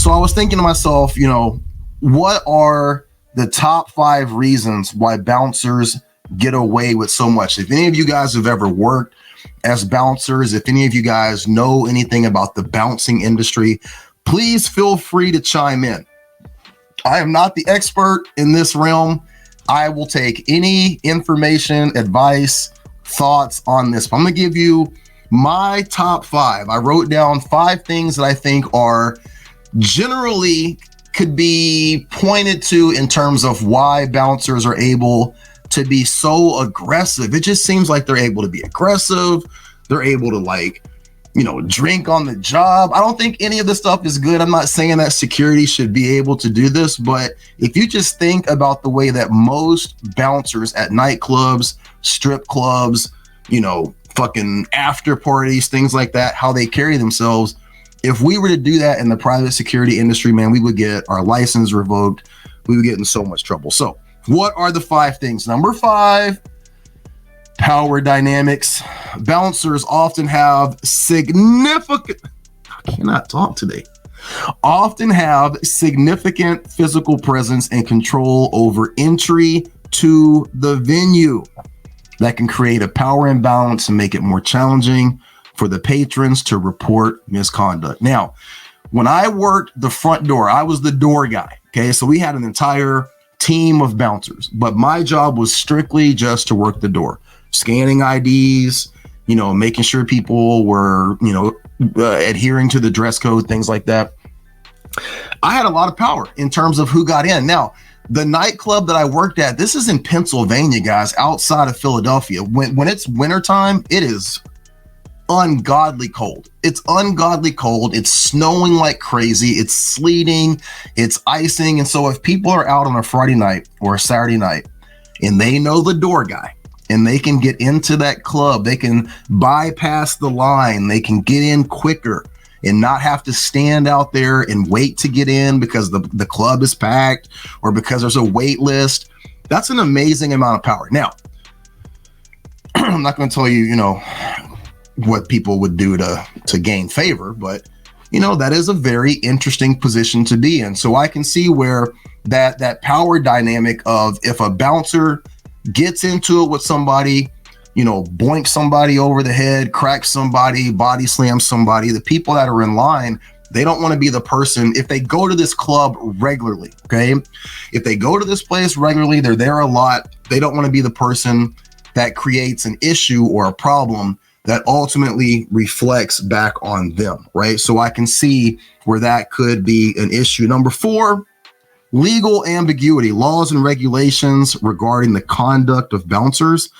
So I was thinking to myself, what are the top 5 reasons why bouncers get away with so much? If any of you guys have ever worked as bouncers, if any of you guys know anything about the bouncing industry, please feel free to chime in. I am not the expert in this realm. I will take any information, advice, thoughts on this. But I'm going to give you my top 5. I wrote down 5 things that I think are generally could be pointed to in terms of why bouncers are able to be so aggressive. It just seems like they're able to be aggressive. They're able to drink on the job. I don't think any of this stuff is good. I'm not saying that security should be able to do this, but if you just think about the way that most bouncers at nightclubs, strip clubs, fucking after parties, things like that, how they carry themselves. If we were to do that in the private security industry, man, we would get our license revoked. We would get in so much trouble. So what are the 5 things? Number 5, power dynamics. Bouncers often have often have significant physical presence and control over entry to the venue. That can create a power imbalance and make it more challenging for the patrons to report misconduct. Now, when I worked the front door, I was the door guy. Okay, so we had an entire team of bouncers, but my job was strictly just to work the door, scanning IDs, making sure people were, adhering to the dress code, things like that. I had a lot of power in terms of who got in. Now, the nightclub that I worked at, this is in Pennsylvania, guys, outside of Philadelphia. When it's wintertime, it is ungodly cold. It's ungodly cold. It's snowing like crazy. It's sleeting. It's icing. And so if people are out on a Friday night or a Saturday night and they know the door guy and they can get into that club, they can bypass the line, they can get in quicker and not have to stand out there and wait to get in because the club is packed or because there's a wait list. That's an amazing amount of power. Now, I'm not going to tell you, what people would do to gain favor, but that is a very interesting position to be in. So I can see where that power dynamic of if a bouncer gets into it with somebody, boink somebody over the head, crack somebody, body slam somebody, the people that are in line, they don't want to be the person. If they go to this club regularly, okay, if they go to this place regularly, they're there a lot, they don't want to be the person that creates an issue or a problem that ultimately reflects back on them, right? So I can see where that could be an issue. Number 4, legal ambiguity. Laws and regulations regarding the conduct of bouncers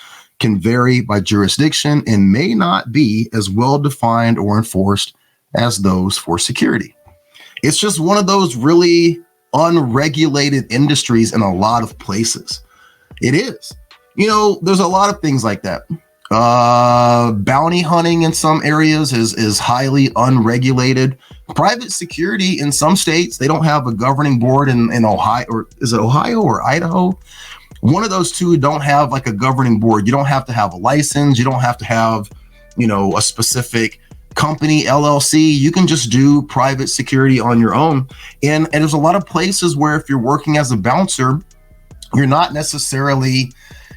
can vary by jurisdiction and may not be as well defined or enforced as those for security. It's just one of those really unregulated industries in a lot of places. It is. There's a lot of things like that. Bounty hunting in some areas is highly unregulated. Private security in some states, they don't have a governing board in Ohio, or is it Ohio or Idaho? One of those two don't have like a governing board. You don't have to have a license. You don't have to have, a specific company, LLC. You can just do private security on your own. And there's a lot of places where if you're working as a bouncer, you're not necessarily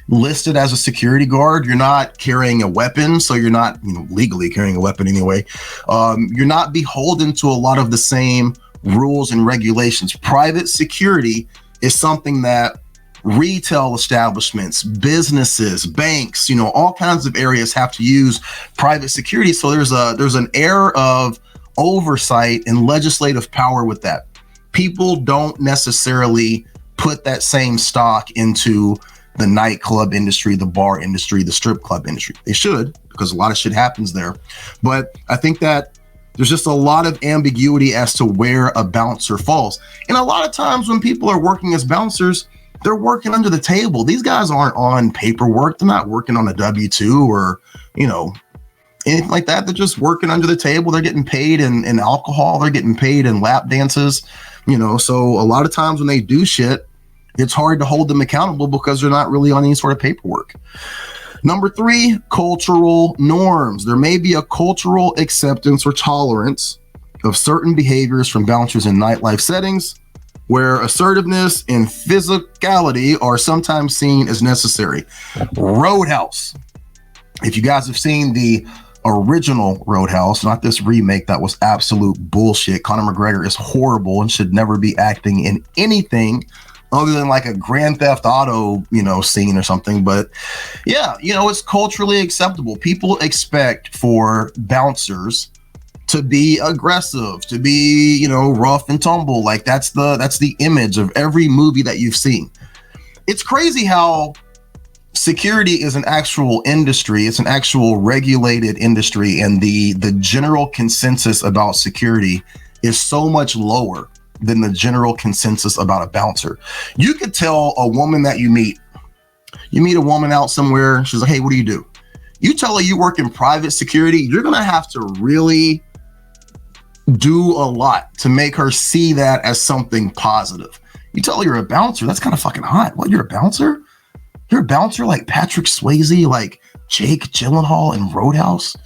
listed as a security guard. You're not carrying a weapon, so you're not legally carrying a weapon anyway. You're not beholden to a lot of the same rules and regulations. Private security is something that retail establishments, businesses, banks, all kinds of areas have to use private security. So there's an air of oversight and legislative power with that. People don't necessarily put that same stock into the nightclub industry, the bar industry, the strip club industry. They should, because a lot of shit happens there. But I think that there's just a lot of ambiguity as to where a bouncer falls. And a lot of times when people are working as bouncers, they're working under the table. These guys aren't on paperwork. They're not working on a W-2 or, anything like that. They're just working under the table. They're getting paid in alcohol. They're getting paid in lap dances. So a lot of times when they do shit, it's hard to hold them accountable because they're not really on any sort of paperwork. Number 3, cultural norms. There may be a cultural acceptance or tolerance of certain behaviors from bouncers in nightlife settings where assertiveness and physicality are sometimes seen as necessary. Roadhouse. If you guys have seen the original Roadhouse, not this remake that was absolute bullshit. Conor McGregor is horrible and should never be acting in anything other than like a Grand Theft Auto, scene or something. But yeah, it's culturally acceptable. People expect for bouncers to be aggressive, to be, rough and tumble. Like that's the image of every movie that you've seen. It's crazy how security is an actual industry. It's an actual regulated industry. And the general consensus about security is so much lower than the general consensus about a bouncer. You could tell a woman that you meet a woman out somewhere. She's like, hey, what do you do? You tell her you work in private security. You're going to have to really do a lot to make her see that as something positive. You tell her you're a bouncer. That's kind of fucking hot. What, you're a bouncer? You're a bouncer like Patrick Swayze, like Jake Gyllenhaal in Roadhouse?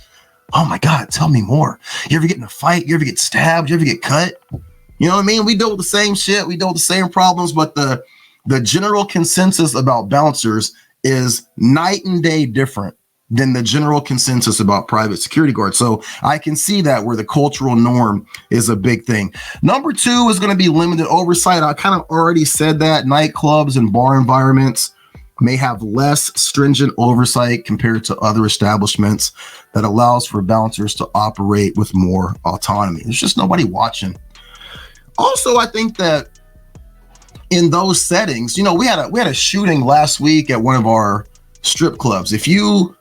Oh my God, tell me more. You ever get in a fight? You ever get stabbed? You ever get cut? You know what I mean? We deal with the same shit. We deal with the same problems, but the general consensus about bouncers is night and day different than the general consensus about private security guards. So I can see that where the cultural norm is a big thing. Number two is going to be limited oversight. I kind of already said that. Nightclubs and bar environments may have less stringent oversight compared to other establishments that allows for bouncers to operate with more autonomy. There's just nobody watching. Also, I think that in those settings, we had a shooting last week at one of our strip clubs. If you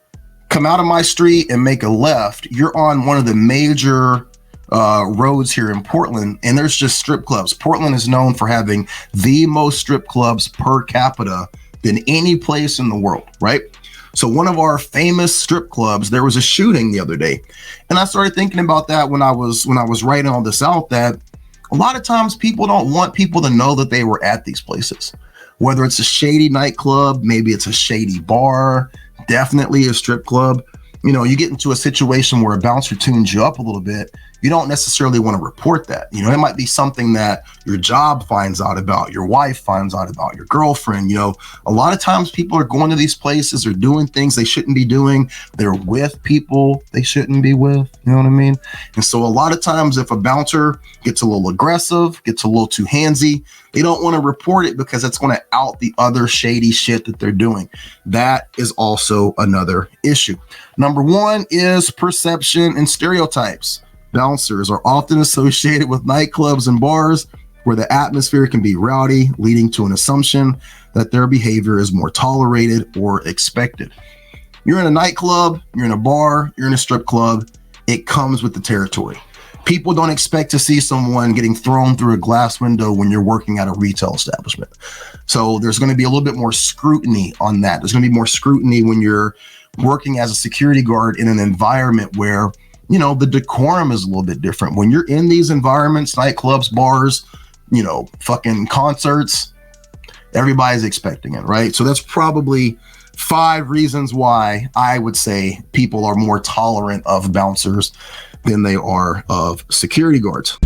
come out of my street and make a left, you're on one of the major roads here in Portland, and there's just strip clubs. Portland is known for having the most strip clubs per capita than any place in the world, right? So one of our famous strip clubs, there was a shooting the other day. And I started thinking about that when I was writing all this out, that a lot of times people don't want people to know that they were at these places. Whether it's a shady nightclub, maybe it's a shady bar, definitely a strip club. You get into a situation where a bouncer tunes you up a little bit. You don't necessarily want to report that. It might be something that your job finds out about, your wife finds out about, your girlfriend. A lot of times people are going to these places or doing things they shouldn't be doing. They're with people they shouldn't be with. You know what I mean? And so a lot of times if a bouncer gets a little aggressive, gets a little too handsy, they don't want to report it because it's going to out the other shady shit that they're doing. That is also another issue. Number one is perception and stereotypes. Bouncers are often associated with nightclubs and bars where the atmosphere can be rowdy, leading to an assumption that their behavior is more tolerated or expected. You're in a nightclub, you're in a bar, you're in a strip club. It comes with the territory. People don't expect to see someone getting thrown through a glass window when you're working at a retail establishment. So there's going to be a little bit more scrutiny on that. There's going to be more scrutiny when you're working as a security guard in an environment where the decorum is a little bit different. When you're in these environments, nightclubs, bars, fucking concerts, everybody's expecting it, right? So that's probably 5 reasons why I would say people are more tolerant of bouncers than they are of security guards.